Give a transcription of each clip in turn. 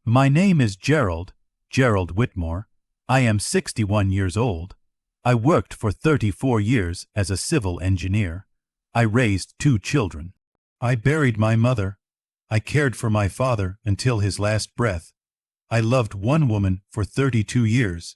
My name is Gerald Whitmore. I am 61 years old. I worked for 34 years as a civil engineer. I raised 2 children. I buried my mother. I cared for my father until his last breath. I loved one woman for 32 years.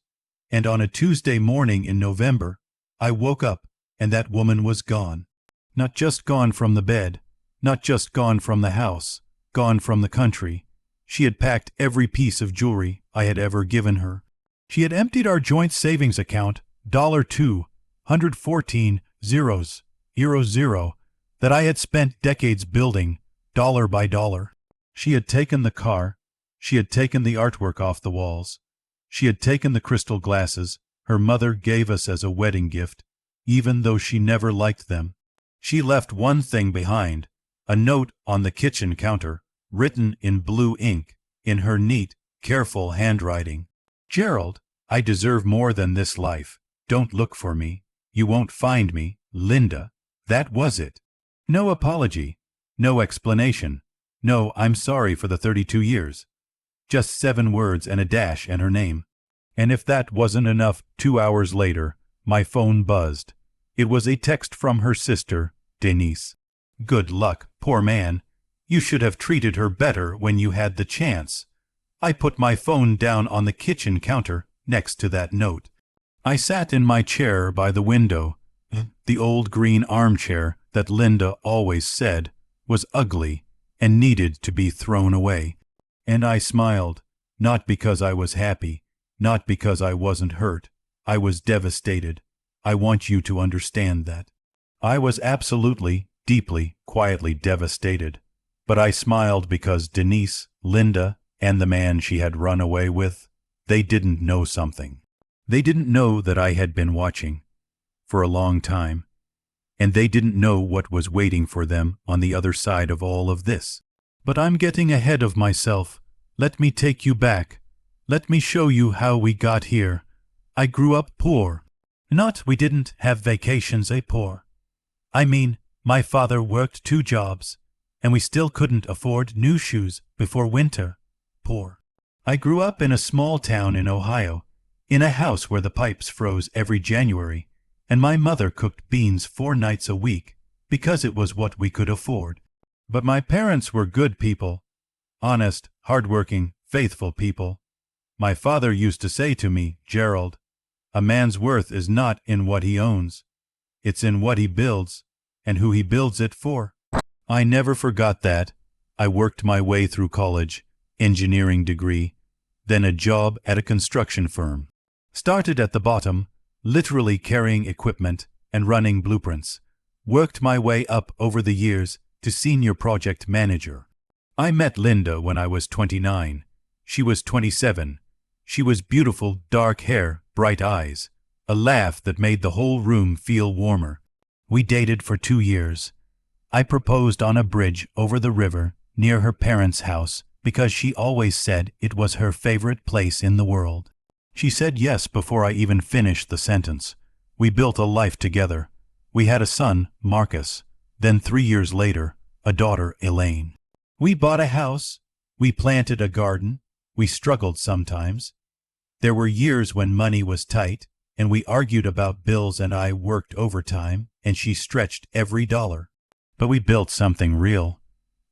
And on a Tuesday morning in November, I woke up and that woman was gone. Not just gone from the bed, not just gone from the house, gone from the country. She had packed every piece of jewelry I had ever given her. She had emptied our joint savings account, $214,000, that I had spent decades building, dollar by dollar. She had taken the car. She had taken the artwork off the walls. She had taken the crystal glasses her mother gave us as a wedding gift, even though she never liked them. She left one thing behind, a note on the kitchen counter, written in blue ink, in her neat, careful handwriting. Gerald, I deserve more than this life. Don't look for me. You won't find me, Linda. That was it. No apology. No explanation. No, I'm sorry for the 32 years. Just 7 words and a dash and her name. And if that wasn't enough, 2 hours later, my phone buzzed. It was a text from her sister, Denise. Good luck, poor man. You should have treated her better when you had the chance. I put my phone down on the kitchen counter next to that note. I sat in my chair by the window, the old green armchair that Linda always said was ugly and needed to be thrown away. And I smiled, not because I was happy, not because I wasn't hurt. I was devastated. I want you to understand that. I was absolutely, deeply, quietly devastated. But I smiled because Denise, Linda, and the man she had run away with, they didn't know something. They didn't know that I had been watching for a long time, and they didn't know what was waiting for them on the other side of all of this. But I'm getting ahead of myself. Let me take you back. Let me show you how we got here. I grew up poor. Not we didn't have vacations, poor. I mean, my father worked 2 jobs, and we still couldn't afford new shoes before winter. Poor. I grew up in a small town in Ohio, in a house where the pipes froze every January, and my mother cooked beans 4 nights a week because it was what we could afford. But my parents were good people, honest, hard-working, faithful people. My father used to say to me, Gerald, a man's worth is not in what he owns. It's in what he builds, and who he builds it for. I never forgot that. I worked my way through college, engineering degree, then a job at a construction firm. Started at the bottom, literally carrying equipment and running blueprints. Worked my way up over the years to senior project manager. I met Linda when I was 29. She was 27. She was beautiful, dark hair, bright eyes, a laugh that made the whole room feel warmer. We dated for 2 years. I proposed on a bridge over the river near her parents' house because she always said it was her favorite place in the world. She said yes before I even finished the sentence. We built a life together. We had a son, Marcus, then 3 years later, a daughter, Elaine. We bought a house. We planted a garden. We struggled sometimes. There were years when money was tight, and we argued about bills, and I worked overtime, and she stretched every dollar. But we built something real,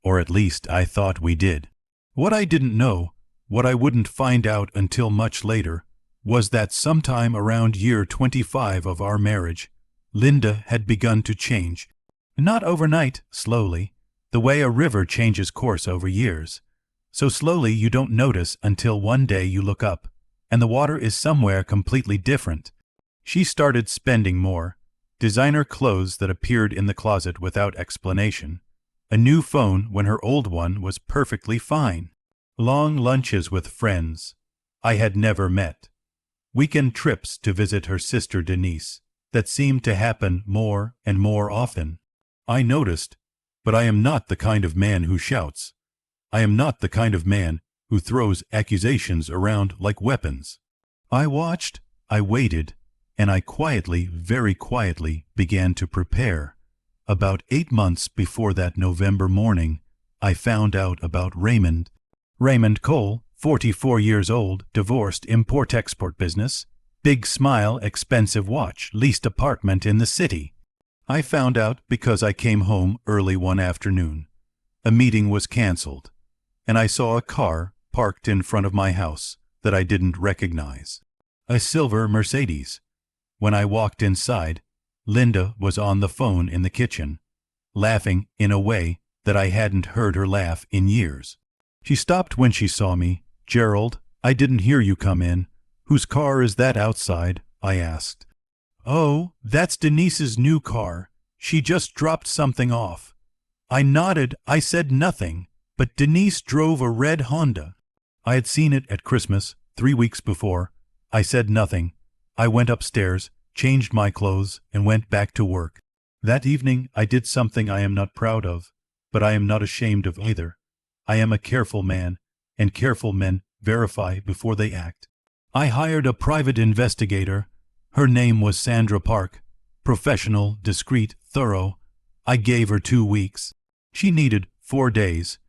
or at least I thought we did. What I didn't know, what I wouldn't find out until much later, was that sometime around year 25 of our marriage, Linda had begun to change. Not overnight, slowly, the way a river changes course over years. So slowly you don't notice until one day you look up, and the water is somewhere completely different. She started spending more, designer clothes that appeared in the closet without explanation, a new phone when her old one was perfectly fine, long lunches with friends I had never met, weekend trips to visit her sister Denise that seemed to happen more and more often. I noticed, but I am not the kind of man who shouts. I am not the kind of man who throws accusations around like weapons. I watched, I waited, and I quietly, very quietly began to prepare. About 8 months before that November morning, I found out about Raymond Cole, 44 years old, divorced, import-export business, big smile, expensive watch, leased apartment in the city. I found out because I came home early one afternoon. A meeting was canceled, and I saw a car parked in front of my house that I didn't recognize. A silver Mercedes. When I walked inside, Linda was on the phone in the kitchen, laughing in a way that I hadn't heard her laugh in years. She stopped when she saw me. "Gerald, I didn't hear you come in. Whose car is that outside?" I asked. "Oh, that's Denise's new car. She just dropped something off." I nodded. I said nothing, but Denise drove a red Honda. I had seen it at Christmas 3 weeks before. I said nothing. I went upstairs, changed my clothes, and went back to work. That evening I did something I am not proud of, but I am not ashamed of either. I am a careful man, and careful men verify before they act. I hired a private investigator. Her name was Sandra Park. Professional, discreet, thorough. I gave her 2 weeks. She needed 4 days.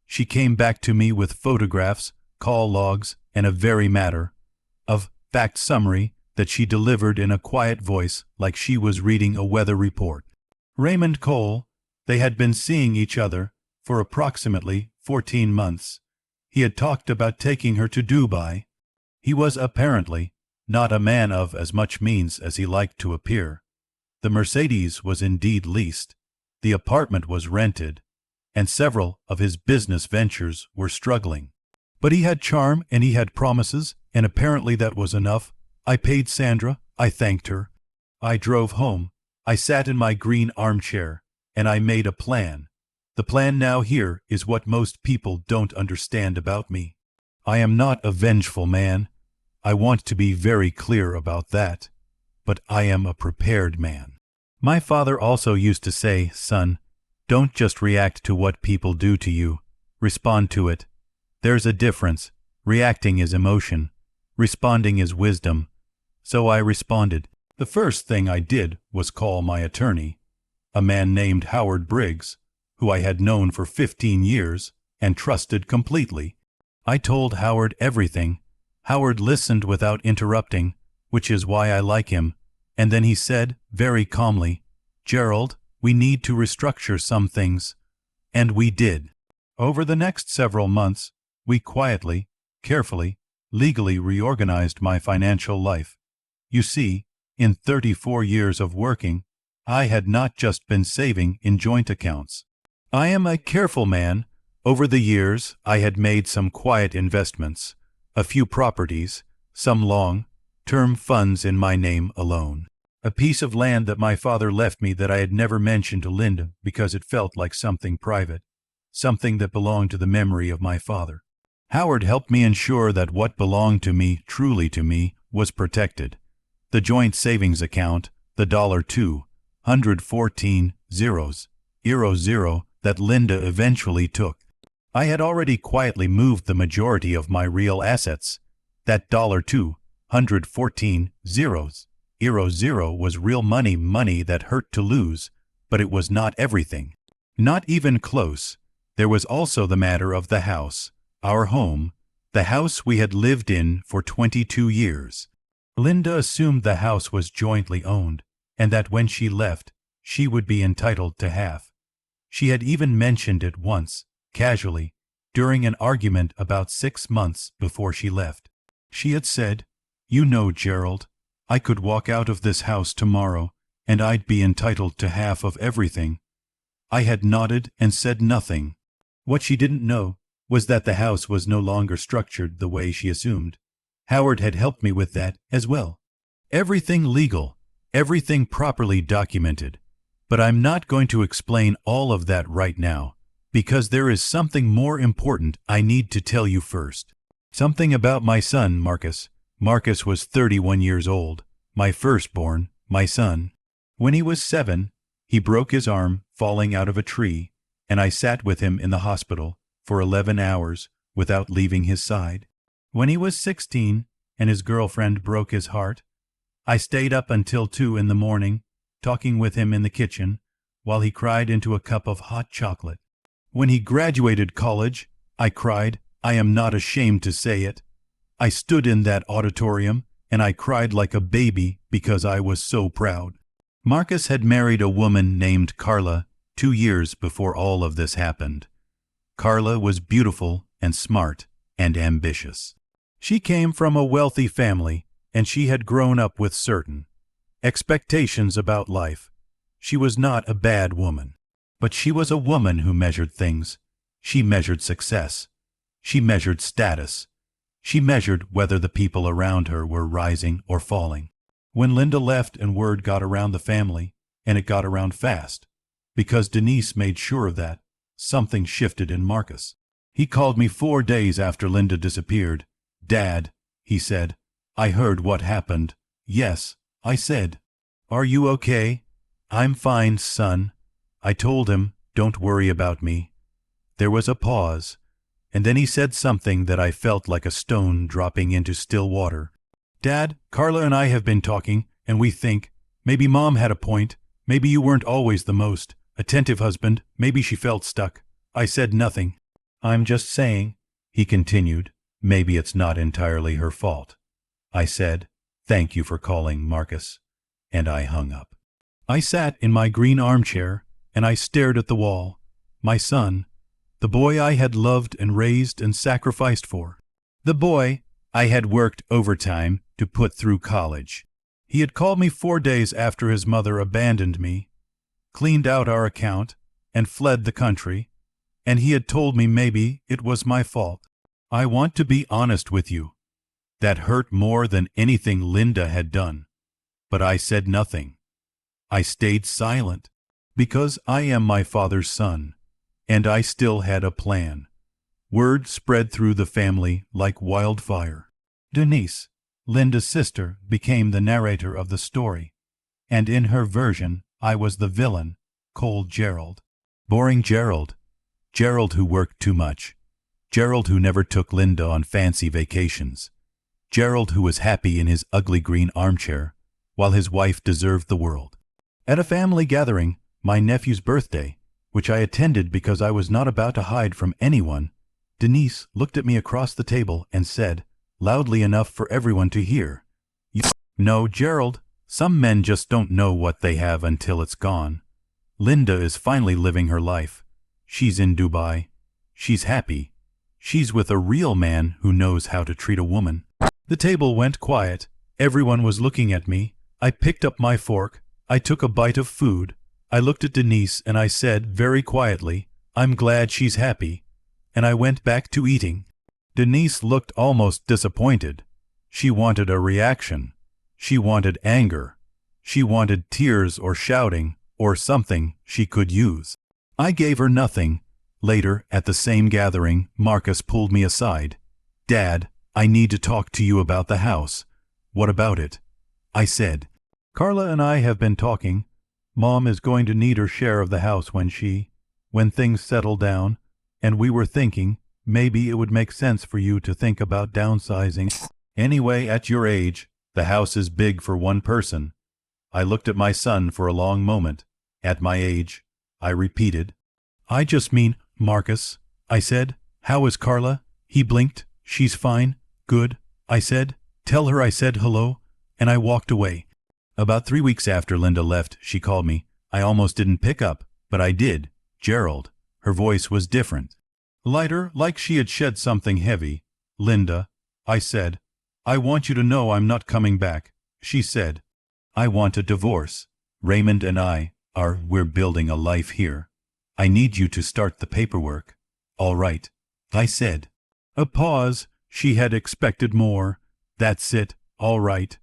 She came back to me with photographs, call logs, and a very matter-of-fact summary that she delivered in a quiet voice like she was reading a weather report. Raymond Cole, they had been seeing each other for approximately 14 months. He had talked about taking her to Dubai. He was apparently not a man of as much means as he liked to appear. The Mercedes was indeed leased, the apartment was rented, and several of his business ventures were struggling. But he had charm and he had promises, and apparently that was enough. I paid Sandra, I thanked her. I drove home. I sat in my green armchair, and I made a plan. The plan now here is what most people don't understand about me. I am not a vengeful man. I want to be very clear about that. But I am a prepared man. My father also used to say, "Son, don't just react to what people do to you. Respond to it. There's a difference. Reacting is emotion. Responding is wisdom." So I responded. The first thing I did was call my attorney, a man named Howard Briggs, who I had known for 15 years and trusted completely. I told Howard everything. Howard listened without interrupting, which is why I like him, and then he said, very calmly, "Gerald, we need to restructure some things." And we did. Over the next several months, we quietly, carefully, legally reorganized my financial life. You see, in 34 years of working, I had not just been saving in joint accounts. I am a careful man. Over the years, I had made some quiet investments, a few properties, some long-term funds in my name alone. A piece of land that my father left me that I had never mentioned to Linda because it felt like something private, something that belonged to the memory of my father. Howard helped me ensure that what belonged to me, truly to me, was protected. The joint savings account, the $214,000 that Linda eventually took. I had already quietly moved the majority of my real assets. That $214,000 was real money that hurt to lose, but it was not everything. Not even close. There was also the matter of the house, our home, the house we had lived in for 22 years. Linda assumed the house was jointly owned, and that when she left, she would be entitled to half. She had even mentioned it once, casually, during an argument about 6 months before she left. She had said, "You know, Gerald, I could walk out of this house tomorrow, and I'd be entitled to half of everything." I had nodded and said nothing. What she didn't know was that the house was no longer structured the way she assumed. Howard had helped me with that as well. Everything legal, everything properly documented. But I'm not going to explain all of that right now, because there is something more important I need to tell you first. Something about my son, Marcus. Marcus was 31 years old, my firstborn, my son. When he was 7, he broke his arm falling out of a tree, and I sat with him in the hospital for 11 hours without leaving his side. When he was 16 and his girlfriend broke his heart, I stayed up until 2 in the morning, talking with him in the kitchen, while he cried into a cup of hot chocolate. When he graduated college, I cried I am not ashamed to say it. I stood in that auditorium and I cried like a baby because I was so proud. Marcus had married a woman named Carla 2 years before all of this happened. Carla was beautiful and smart and ambitious. She came from a wealthy family, and she had grown up with certain expectations about life. She was not a bad woman, but she was a woman who measured things. She measured success. She measured status. She measured whether the people around her were rising or falling. When Linda left and word got around the family, and it got around fast, because Denise made sure of that, something shifted in Marcus. He called me 4 days after Linda disappeared. "Dad," he said, "I heard what happened." "Yes," I said. "Are you okay?" "I'm fine, son." I told him, "Don't worry about me." There was a pause, and then he said something that I felt like a stone dropping into still water. "Dad, Carla and I have been talking, and we think, maybe Mom had a point. Maybe you weren't always the most attentive husband. Maybe she felt stuck." I said nothing. "I'm just saying," he continued, "maybe it's not entirely her fault." I said, "Thank you for calling, Marcus," and I hung up. I sat in my green armchair, and I stared at the wall. My son, the boy I had loved and raised and sacrificed for. The boy I had worked overtime to put through college. He had called me 4 days after his mother abandoned me, cleaned out our account, and fled the country, and he had told me maybe it was my fault. I want to be honest with you. That hurt more than anything Linda had done. But I said nothing. I stayed silent, because I am my father's son, and I still had a plan. Word spread through the family like wildfire. Denise, Linda's sister, became the narrator of the story, and in her version I was the villain, Cold Gerald. Boring Gerald. Gerald who worked too much. Gerald who never took Linda on fancy vacations. Gerald who was happy in his ugly green armchair, while his wife deserved the world. At a family gathering, my nephew's birthday, which I attended because I was not about to hide from anyone, Denise looked at me across the table and said, loudly enough for everyone to hear, "You know, Gerald, some men just don't know what they have until it's gone. Linda is finally living her life. She's in Dubai. She's happy. She's with a real man who knows how to treat a woman." The table went quiet. Everyone was looking at me. I picked up my fork. I took a bite of food. I looked at Denise and I said very quietly, "I'm glad she's happy." And I went back to eating. Denise looked almost disappointed. She wanted a reaction. She wanted anger. She wanted tears or shouting or something she could use. I gave her nothing. Later, at the same gathering, Marcus pulled me aside. "Dad, I need to talk to you about the house." "What about it?" I said. "Carla and I have been talking. Mom is going to need her share of the house when things settle down, and we were thinking maybe it would make sense for you to think about downsizing. Anyway, at your age, the house is big for one person." I looked at my son for a long moment. "At my age," I repeated. "I just mean, Marcus," I said. "How is Carla?" He blinked. "She's fine. Good," I said. "Tell her I said hello," and I walked away. About 3 weeks after Linda left, she called me. I almost didn't pick up, but I did. "Gerald." Her voice was different. Lighter, like she had shed something heavy. "Linda," I said, "I want you to know I'm not coming back." She said, "I want a divorce. Raymond and we're building a life here. I need you to start the paperwork." "All right," I said. A pause. She had expected more. "That's it. All right.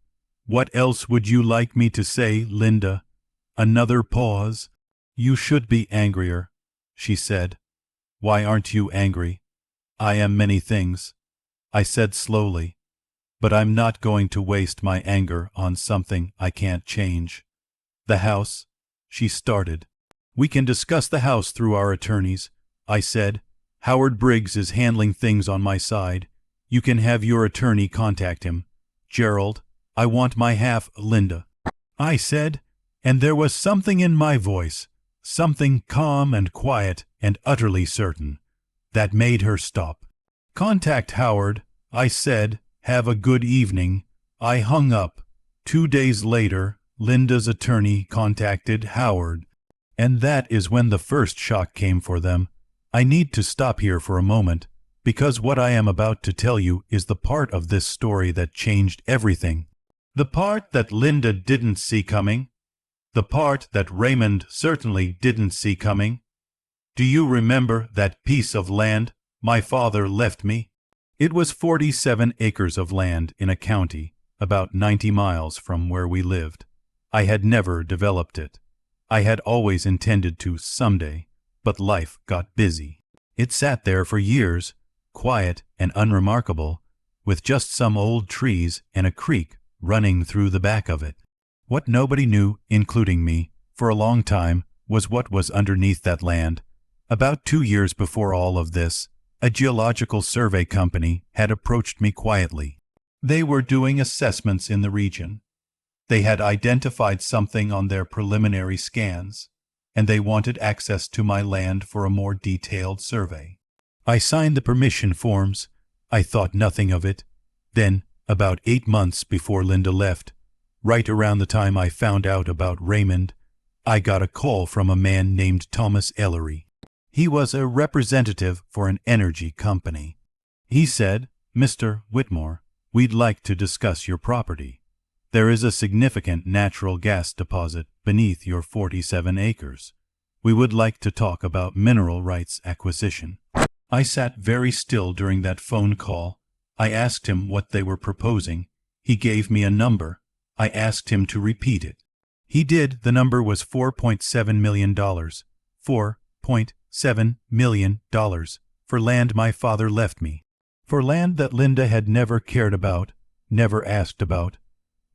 What else would you like me to say, Linda?" Another pause. "You should be angrier," she said. "Why aren't you angry?" "I am many things," I said slowly, "but I'm not going to waste my anger on something I can't change." "The house," she started. "We can discuss the house through our attorneys," I said. "Howard Briggs is handling things on my side. You can have your attorney contact him." "Gerald, I want my half, Linda," I said, and there was something in my voice, something calm and quiet and utterly certain, that made her stop. "Contact Howard," I said. "Have a good evening." I hung up. 2 days later, Linda's attorney contacted Howard. And that is when the first shock came for them. I need to stop here for a moment, because what I am about to tell you is the part of this story that changed everything. The part that Linda didn't see coming. The part that Raymond certainly didn't see coming. Do you remember that piece of land my father left me? It was 47 acres of land in a county about 90 miles from where we lived. I had never developed it. I had always intended to someday, but life got busy. It sat there for years, quiet and unremarkable, with just some old trees and a creek running through the back of it. What nobody knew, including me, for a long time, was what was underneath that land. About 2 years before all of this, a geological survey company had approached me quietly. They were doing assessments in the region. They had identified something on their preliminary scans, and they wanted access to my land for a more detailed survey. I signed the permission forms. I thought nothing of it. Then, about 8 months before Linda left, right around the time I found out about Raymond, I got a call from a man named Thomas Ellery. He was a representative for an energy company. He said, "Mr. Whitmore, we'd like to discuss your property. There is a significant natural gas deposit beneath your 47 acres. We would like to talk about mineral rights acquisition." I sat very still during that phone call. I asked him what they were proposing. He gave me a number. I asked him to repeat it. He did. The number was $4.7 million. $4.7 million for land my father left me. For land that Linda had never cared about, never asked about,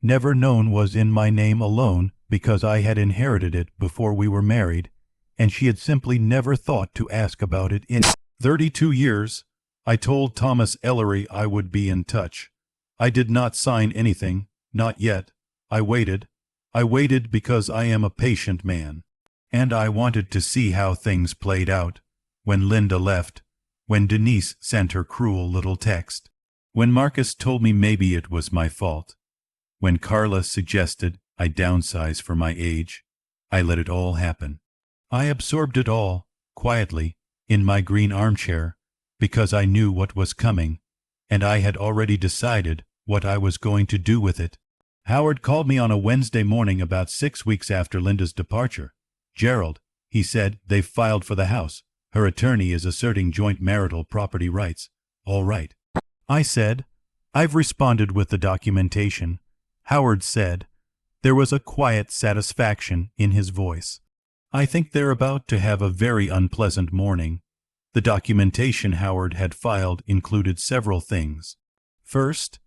never known was in my name alone because I had inherited it before we were married, and she had simply never thought to ask about it in 32 years. I told Thomas Ellery I would be in touch. I did not sign anything, not yet. I waited. I waited because I am a patient man, and I wanted to see how things played out. When Linda left, when Denise sent her cruel little text, when Marcus told me maybe it was my fault, when Carla suggested I downsize for my age, I let it all happen. I absorbed it all, quietly, in my green armchair, because I knew what was coming, and I had already decided what I was going to do with it. Howard called me on a Wednesday morning about 6 weeks after Linda's departure. "Gerald," he said, "they've filed for the house. Her attorney is asserting joint marital property rights." "All right," I said. "I've responded with the documentation." Howard said. There was a quiet satisfaction in his voice. "I think they're about to have a very unpleasant morning." The documentation Howard had filed included several things. First,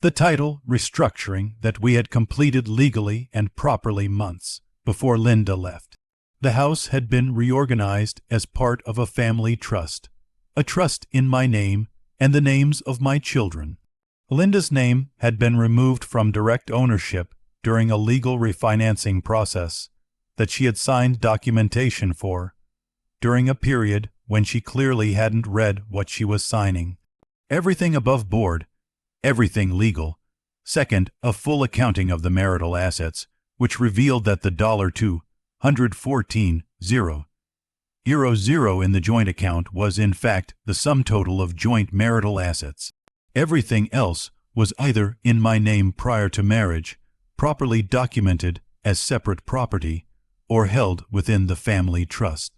the title restructuring that we had completed legally and properly months before Linda left. The house had been reorganized as part of a family trust, a trust in my name and the names of my children. Linda's name had been removed from direct ownership during a legal refinancing process that she had signed documentation for, during a period when she clearly hadn't read what she was signing. Everything above board, everything legal. Second, a full accounting of the marital assets, which revealed that the $214,000 in the joint account was in fact the sum total of joint marital assets. Everything else was either in my name prior to marriage, properly documented as separate property, or held within the family trust.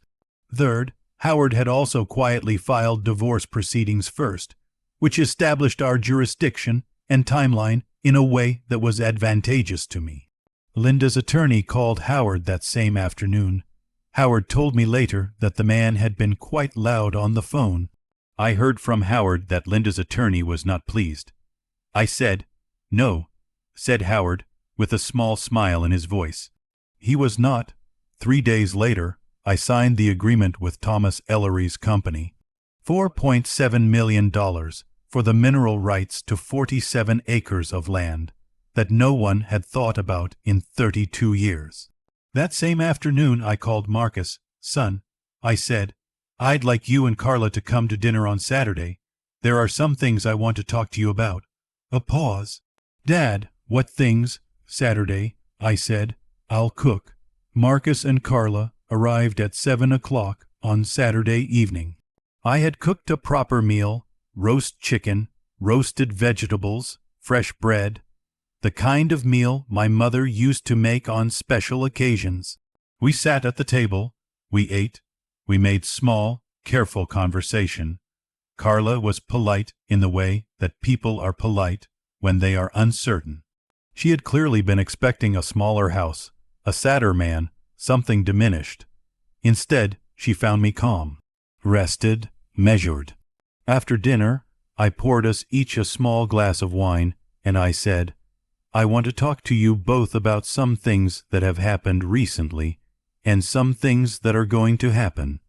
Third, Howard had also quietly filed divorce proceedings first, which established our jurisdiction and timeline in a way that was advantageous to me. Linda's attorney called Howard that same afternoon. Howard told me later that the man had been quite loud on the phone. I heard from Howard that Linda's attorney was not pleased. I said, "No," said Howard, with a small smile in his voice. He was not. 3 days later, I signed the agreement with Thomas Ellery's company. $4.7 million for the mineral rights to 47 acres of land that no one had thought about in 32 years. That same afternoon I called Marcus. "Son," I said, "I'd like you and Carla to come to dinner on Saturday. There are some things I want to talk to you about. A pause. Dad, what things? Saturday, I said. I'll cook. Marcus and Carla arrived at 7 o'clock on Saturday evening. I had cooked a proper meal, roast chicken, roasted vegetables, fresh bread, the kind of meal my mother used to make on special occasions. We sat at the table, we ate, we made small, careful conversation. Carla was polite in the way that people are polite when they are uncertain. She had clearly been expecting a smaller house, a sadder man, something diminished. Instead, she found me calm, rested, measured. After dinner, I poured us each a small glass of wine, and I said, I want to talk to you both about some things that have happened recently, and some things that are going to happen.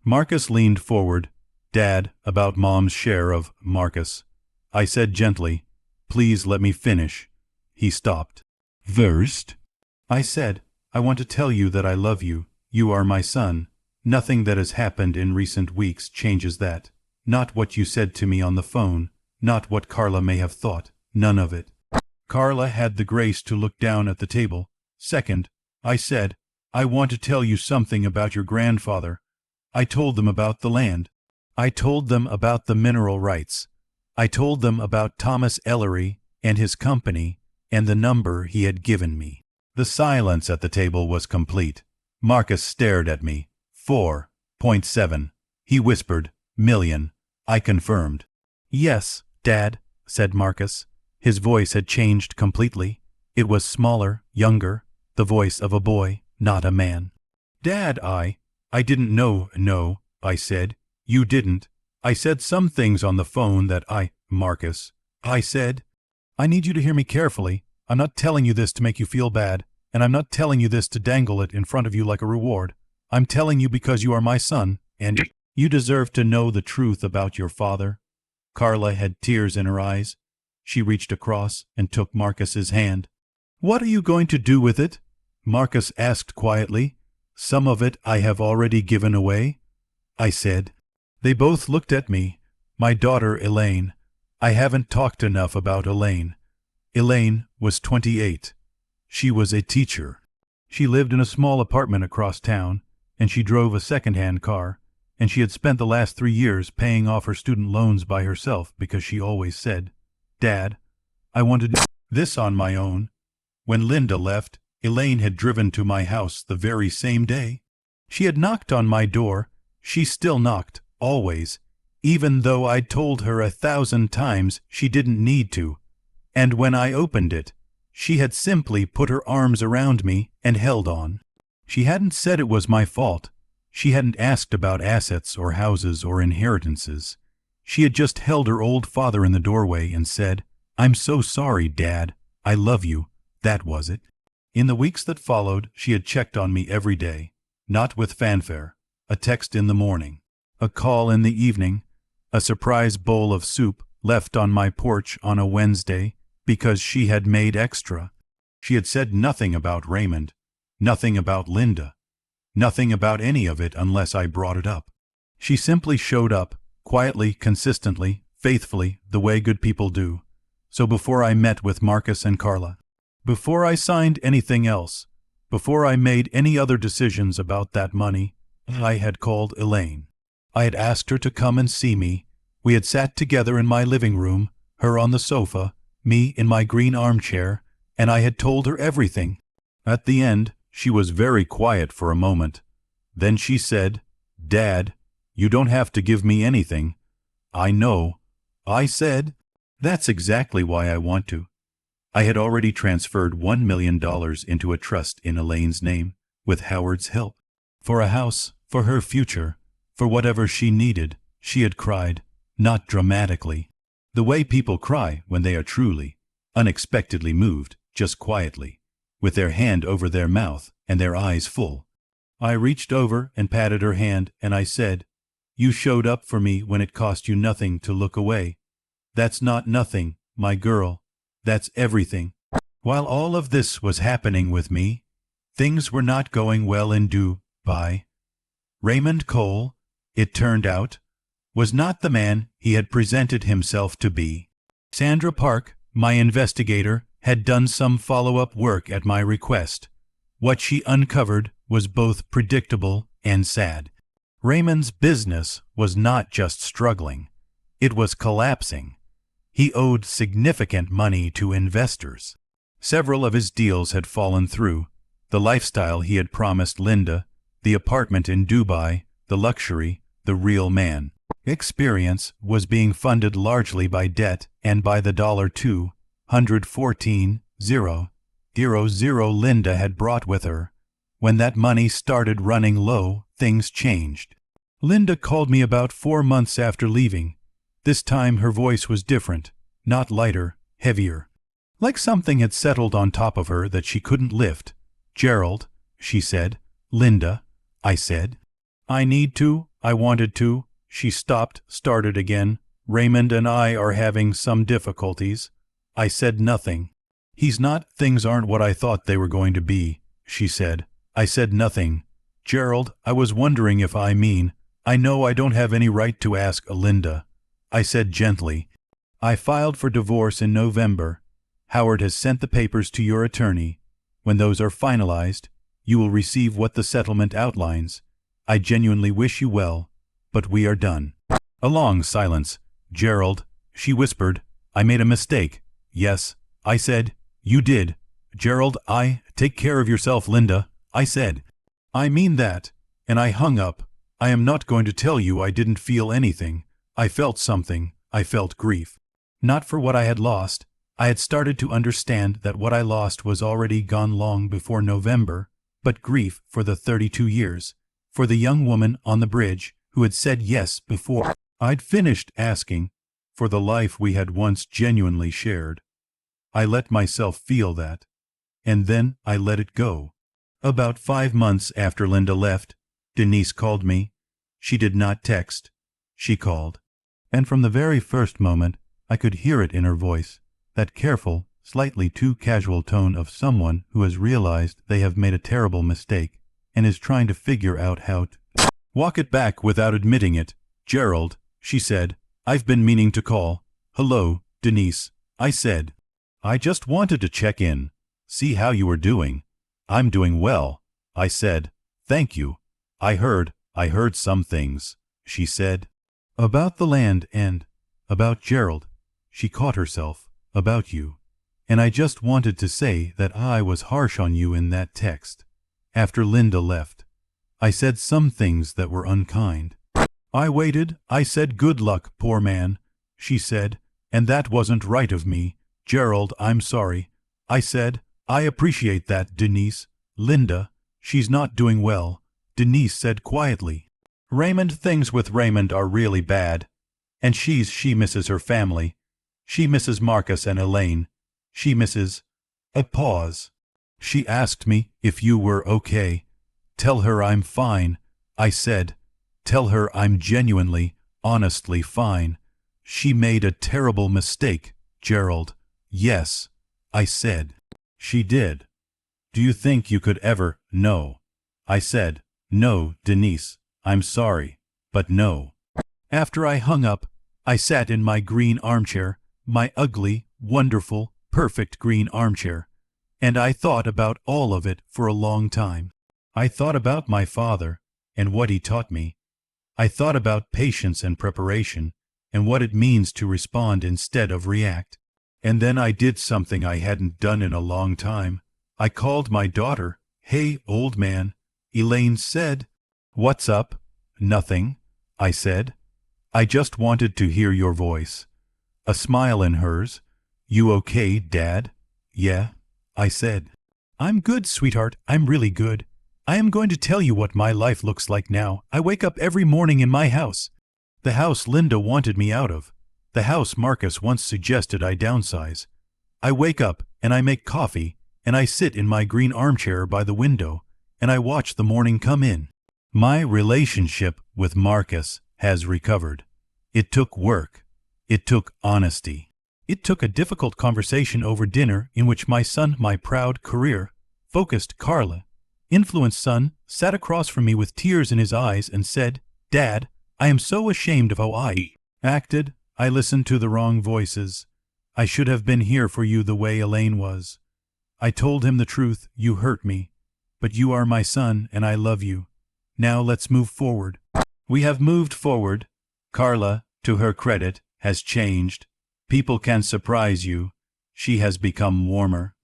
Marcus leaned forward. Dad, about Mom's share of Marcus. I said gently, please let me finish. He stopped. First, I said, I want to tell you that I love you. You are my son. Nothing that has happened in recent weeks changes that. Not what you said to me on the phone, not what Carla may have thought, none of it. Carla had the grace to look down at the table. Second, I said, I want to tell you something about your grandfather. I told them about the land. I told them about the mineral rights. I told them about Thomas Ellery and his company and the number he had given me. The silence at the table was complete. Marcus stared at me. 4.7. He whispered, million. I confirmed. Yes, Dad, said Marcus. His voice had changed completely. It was smaller, younger, the voice of a boy, not a man. Dad, I didn't know, no, I said. You didn't. I said some things on the phone that Marcus, I said. I need you to hear me carefully. I'm not telling you this to make you feel bad, and I'm not telling you this to dangle it in front of you like a reward. I'm telling you because you are my son, and you deserve to know the truth about your father. Carla had tears in her eyes. She reached across and took Marcus's hand. What are you going to do with it? Marcus asked quietly. Some of it I have already given away, I said. They both looked at me. My daughter Elaine. I haven't talked enough about Elaine. Elaine was 28. She was a teacher. She lived in a small apartment across town, and she drove a second-hand car, and she had spent the last 3 years paying off her student loans by herself because she always said, Dad, I want to do this on my own. When Linda left, Elaine had driven to my house the very same day. She had knocked on my door. She still knocked, always, even though I'd told her 1,000 times she didn't need to. And when I opened it, she had simply put her arms around me and held on. She hadn't said it was my fault. She hadn't asked about assets or houses or inheritances. She had just held her old father in the doorway and said, I'm so sorry, Dad. I love you. That was it. In the weeks that followed, she had checked on me every day, not with fanfare, a text in the morning, a call in the evening, a surprise bowl of soup left on my porch on a Wednesday because she had made extra. She had said nothing about Raymond, nothing about Linda, nothing about any of it unless I brought it up. She simply showed up, quietly, consistently, faithfully, the way good people do. So before I met with Marcus and Carla, before I signed anything else, before I made any other decisions about that money, I had called Elaine. I had asked her to come and see me. We had sat together in my living room, her on the sofa, me in my green armchair, and I had told her everything. At the end, she was very quiet for a moment. Then she said, Dad, you don't have to give me anything. I know. I said, that's exactly why I want to. I had already transferred $1 million into a trust in Elaine's name, with Howard's help. For a house, for her future, for whatever she needed, she had cried, not dramatically. The way people cry when they are truly, unexpectedly moved, just quietly, with their hand over their mouth and their eyes full. I reached over and patted her hand, and I said, You showed up for me when it cost you nothing to look away. That's not nothing, my girl. That's everything. While all of this was happening with me, things were not going well in Dubai. Raymond Cole, it turned out, was not the man he had presented himself to be. Sandra Park, my investigator, had done some follow-up work at my request. What she uncovered was both predictable and sad. Raymond's business was not just struggling. It was collapsing. He owed significant money to investors. Several of his deals had fallen through. The lifestyle he had promised Linda, the apartment in Dubai, the luxury, the real man. Experience was being funded largely by debt and by the $214,000 Linda had brought with her. When that money started running low, things changed. Linda called me about 4 months after leaving. This time her voice was different, not lighter, heavier. Like something had settled on top of her that she couldn't lift. "Gerald," she said. "Linda," I said. "I need to, I wanted to." She stopped, started again. "Raymond and I are having some difficulties." I said nothing. Things aren't what I thought they were going to be," she said. I said nothing. "Gerald, I was wondering if I know I don't have any right to ask Linda," I said gently. "I filed for divorce in November. Howard has sent the papers to your attorney. When those are finalized, you will receive what the settlement outlines. I genuinely wish you well, but we are done." A long silence. "Gerald," she whispered, "I made a mistake." "Yes," I said. "You did." "Gerald, take care of yourself, Linda," I said. "I mean that." And I hung up. I am not going to tell you I didn't feel anything. I felt something. I felt grief. Not for what I had lost. I had started to understand that what I lost was already gone long before November, but grief for the 32 years, for the young woman on the bridge who had said yes before I'd finished asking, for the life we had once genuinely shared. I let myself feel that, and then I let it go. About 5 months after Linda left, Denise called me. She did not text. She called. And from the very first moment, I could hear it in her voice, that careful, slightly too casual tone of someone who has realized they have made a terrible mistake and is trying to figure out how to walk it back without admitting it. "Gerald," she said, "I've been meaning to call." "Hello, Denise," I said. "I just wanted to check in, see how you were doing." "I'm doing well," I said. "Thank you. I heard some things," she said. "About the land and about Gerald." She caught herself. "About you. And I just wanted to say that I was harsh on you in that text. After Linda left, I said some things that were unkind." I waited. I said, "Good luck, poor man," she said, "and that wasn't right of me. Gerald, I'm sorry." I said, "I appreciate that, Denise." "Linda, she's not doing well," Denise said quietly. Things with Raymond are really bad. And she misses her family. She misses Marcus and Elaine. She misses... A pause. "She asked me if you were okay. Tell her I'm fine," I said. "Tell her I'm genuinely, honestly fine. She made a terrible mistake, Gerald." "Yes," I said. "She did. Do you think you could ever..." "No." I said. "No, Denise, I'm sorry, but no." After I hung up, I sat in my green armchair, my ugly, wonderful, perfect green armchair, and I thought about all of it for a long time. I thought about my father and what he taught me. I thought about patience and preparation and what it means to respond instead of react. And then I did something I hadn't done in a long time. I called my daughter. "Hey, old man." Elaine said, "What's up?" "Nothing," I said. "I just wanted to hear your voice." A smile in hers. "You okay, Dad?" "Yeah," I said. "I'm good, sweetheart. I'm really good. I am going to tell you what my life looks like now. I wake up every morning in my house. The house Linda wanted me out of. The house Marcus once suggested I downsize. I wake up and I make coffee and I sit in my green armchair by the window and I watch the morning come in. My relationship with Marcus has recovered. It took work. It took honesty. It took a difficult conversation over dinner in which my son, my proud, career-focused Carla, influenced son, sat across from me with tears in his eyes and said, "Dad, I am so ashamed of how I acted. I listened to the wrong voices. I should have been here for you the way Elaine was. I told him the truth. You hurt me. But you are my son and I love you. Now let's move forward. We have moved forward. Carla, to her credit, has changed. People can surprise you. She has become warmer.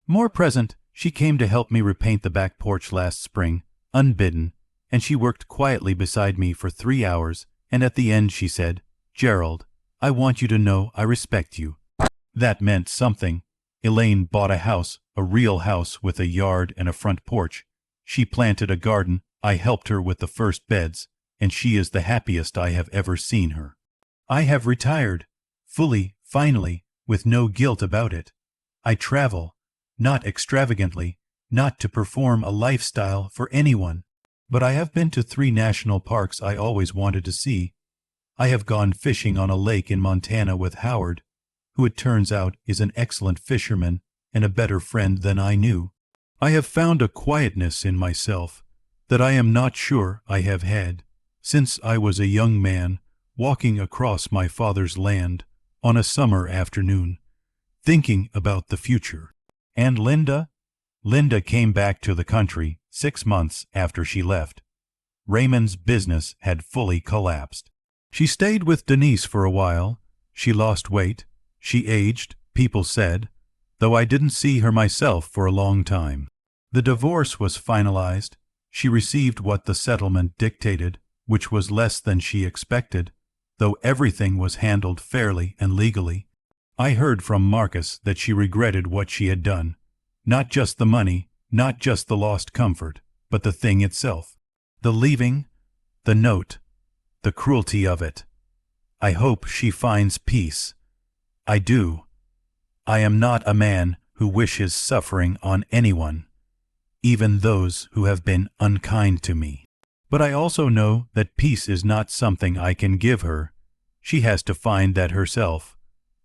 More present. She came to help me repaint the back porch last spring, unbidden, and she worked quietly beside me for 3 hours, and at the end she said, "Gerald, I want you to know I respect you." That meant something. Elaine bought a house, a real house with a yard and a front porch. She planted a garden. I helped her with the first beds, and she is the happiest I have ever seen her. I have retired, fully, finally, with no guilt about it. I travel, not extravagantly, not to perform a lifestyle for anyone, but I have been to 3 national parks I always wanted to see. I have gone fishing on a lake in Montana with Howard, who it turns out is an excellent fisherman and a better friend than I knew. I have found a quietness in myself that I am not sure I have had since I was a young man walking across my father's land on a summer afternoon, thinking about the future. And Linda? Linda came back to the country 6 months after she left. Raymond's business had fully collapsed. She stayed with Denise for a while. She lost weight. She aged, people said, though I didn't see her myself for a long time. The divorce was finalized. She received what the settlement dictated, which was less than she expected, though everything was handled fairly and legally. I heard from Marcus that she regretted what she had done. Not just the money, not just the lost comfort, but the thing itself. The leaving, the note, the cruelty of it. I hope she finds peace. I do. I am not a man who wishes suffering on anyone, even those who have been unkind to me. But I also know that peace is not something I can give her. She has to find that herself.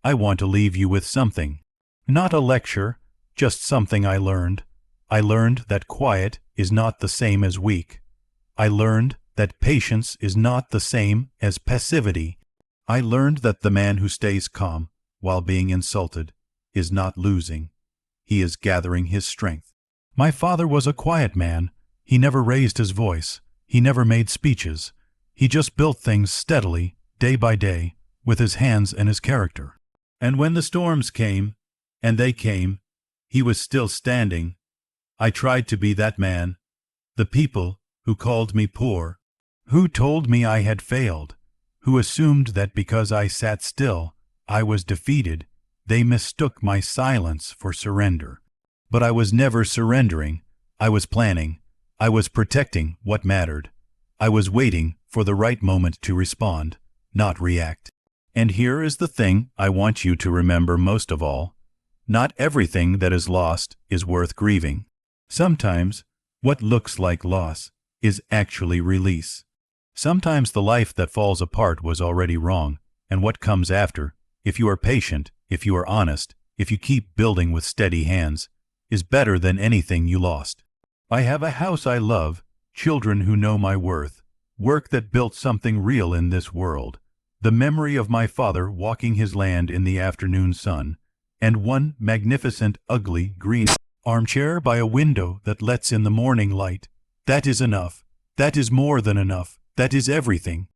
I want to leave you with something. Not a lecture, just something I learned. I learned that quiet is not the same as weak. I learned that patience is not the same as passivity. I learned that the man who stays calm while being insulted is not losing. He is gathering his strength. My father was a quiet man. He never raised his voice. He never made speeches. He just built things steadily, day by day, with his hands and his character. And when the storms came, and they came, he was still standing. I tried to be that man. The people who called me poor, who told me I had failed, who assumed that because I sat still, I was defeated, they mistook my silence for surrender. But I was never surrendering. I was planning. I was protecting what mattered. I was waiting for the right moment to respond, not react. And here is the thing I want you to remember most of all. Not everything that is lost is worth grieving. Sometimes what looks like loss is actually release. Sometimes the life that falls apart was already wrong, and what comes after, if you are patient, if you are honest, if you keep building with steady hands, is better than anything you lost. I have a house I love, children who know my worth, work that built something real in this world, the memory of my father walking his land in the afternoon sun, and one magnificent, ugly, green armchair by a window that lets in the morning light. That is enough. That is more than enough. That is everything.